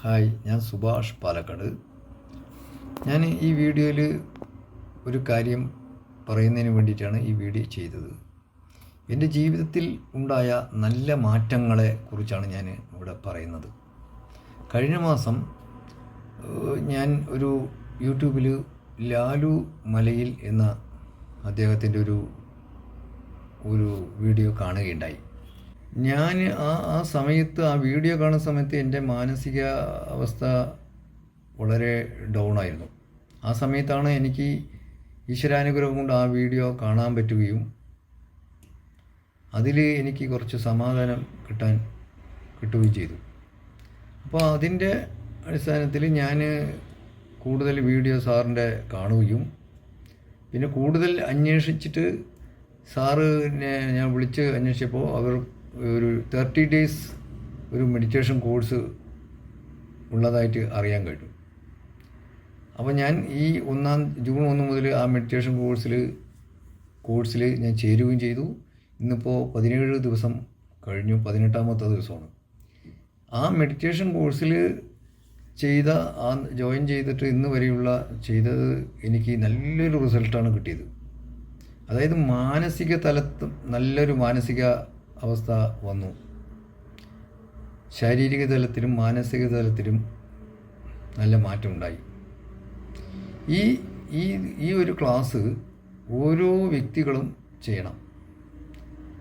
Hi, ഞാൻ സുഭാഷ് പാലക്കാട്. ഞാൻ ഈ വീഡിയോയിൽ ഒരു കാര്യം പറയുന്നതിന് വേണ്ടിയിട്ടാണ് ഈ വീഡിയോ ചെയ്തത്. എൻ്റെ ജീവിതത്തിൽ ഉണ്ടായ നല്ല മാറ്റങ്ങളെ കുറിച്ചാണ് ഞാൻ ഇവിടെ പറയുന്നത്. കഴിഞ്ഞ മാസം ഞാൻ ഒരു യൂട്യൂബിൽ ലാലു മലയിൽ എന്ന അദ്ദേഹത്തിൻ്റെ ഒരു വീഡിയോ കാണുകയുണ്ടായി. ഞാൻ ആ സമയത്ത് ആ വീഡിയോ കാണുന്ന സമയത്ത് എൻ്റെ മാനസിക അവസ്ഥ വളരെ ഡൗൺ ആയിരുന്നു. ആ സമയത്താണ് എനിക്ക് ഈശ്വരാനുഗ്രഹം കൊണ്ട് ആ വീഡിയോ കാണാൻ പറ്റുകയും അതിൽ എനിക്ക് കുറച്ച് സമാധാനം കിട്ടുകയും ചെയ്തു. അപ്പോൾ അതിൻ്റെ അടിസ്ഥാനത്തിൽ ഞാൻ കൂടുതൽ വീഡിയോ സാറിൻ്റെ കാണുകയും പിന്നെ കൂടുതൽ അന്വേഷിച്ചിട്ട് സാറിനെ ഞാൻ വിളിച്ച് അന്വേഷിച്ചപ്പോൾ അവർ ഒരു 30 days ഒരു മെഡിറ്റേഷൻ കോഴ്സ് ഉള്ളതായിട്ട് അറിയാൻ കഴിഞ്ഞു. അപ്പോൾ ഞാൻ ഈ ജൂൺ 1 മുതൽ ആ മെഡിറ്റേഷൻ കോഴ്സിൽ ഞാൻ ചേരുകയും ചെയ്തു. ഇന്നിപ്പോൾ 17 ദിവസം കഴിഞ്ഞു, 18ാമത്തെ ദിവസമാണ്. ആ മെഡിറ്റേഷൻ കോഴ്സിൽ ജോയിൻ ചെയ്തിട്ട് ഇന്ന് വരെയുള്ള ചെയ്തത് എനിക്ക് നല്ലൊരു റിസൾട്ടാണ് കിട്ടിയത്. അതായത് മാനസിക തലത്തും നല്ലൊരു മാനസിക അവസ്ഥ വന്നു. ശാരീരിക തലത്തിലും മാനസിക തലത്തിലും നല്ല മാറ്റം ഉണ്ടായി. ഈ ഒരു ക്ലാസ് ഓരോ വ്യക്തികളും ചെയ്യണം.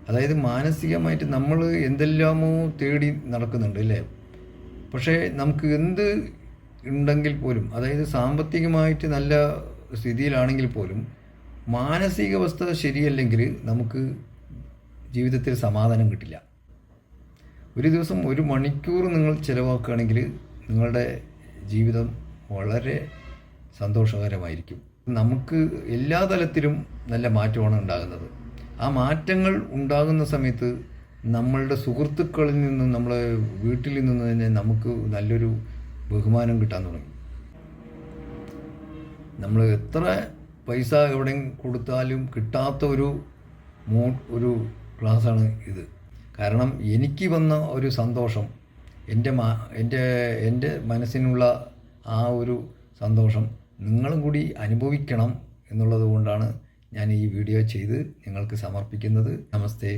അതായത് മാനസികമായിട്ട് നമ്മൾ എന്തെല്ലാമോ തേടി നടക്കുന്നുണ്ട് അല്ലേ? പക്ഷേ നമുക്ക് എന്ത് ഉണ്ടെങ്കിൽ പോലും, അതായത് സാമ്പത്തികമായിട്ട് നല്ല സ്ഥിതിയിലാണെങ്കിൽ പോലും മാനസികാവസ്ഥ ശരിയല്ലെങ്കിൽ നമുക്ക് ജീവിതത്തിൽ സമാധാനം കിട്ടില്ല. ഒരു ദിവസം 1 മണിക്കൂർ നിങ്ങൾ ചിലവാക്കുകയാണെങ്കിൽ നിങ്ങളുടെ ജീവിതം വളരെ സന്തോഷകരമായിരിക്കും. നമുക്ക് എല്ലാ തലത്തിലും നല്ല മാറ്റമാണ് ഉണ്ടാകുന്നത്. ആ മാറ്റങ്ങൾ ഉണ്ടാകുന്ന സമയത്ത് നമ്മളുടെ സുഹൃത്തുക്കളിൽ നിന്നും നമ്മളെ വീട്ടിൽ നിന്നും തന്നെ നമുക്ക് നല്ലൊരു ബഹുമാനം കിട്ടാൻ തുടങ്ങി. നമ്മൾ എത്ര പൈസ എവിടെയും കൊടുത്താലും കിട്ടാത്ത ഒരു ക്ലാസ്സാണ് ഇത്. കാരണം എനിക്ക് വന്ന ഒരു സന്തോഷം, എൻ്റെ മനസ്സിനുള്ള ആ ഒരു സന്തോഷം നിങ്ങളും കൂടി അനുഭവിക്കണം എന്നുള്ളത് കൊണ്ടാണ് ഞാൻ ഈ വീഡിയോ ചെയ്ത് നിങ്ങൾക്ക് സമർപ്പിക്കുന്നത്. നമസ്തേ.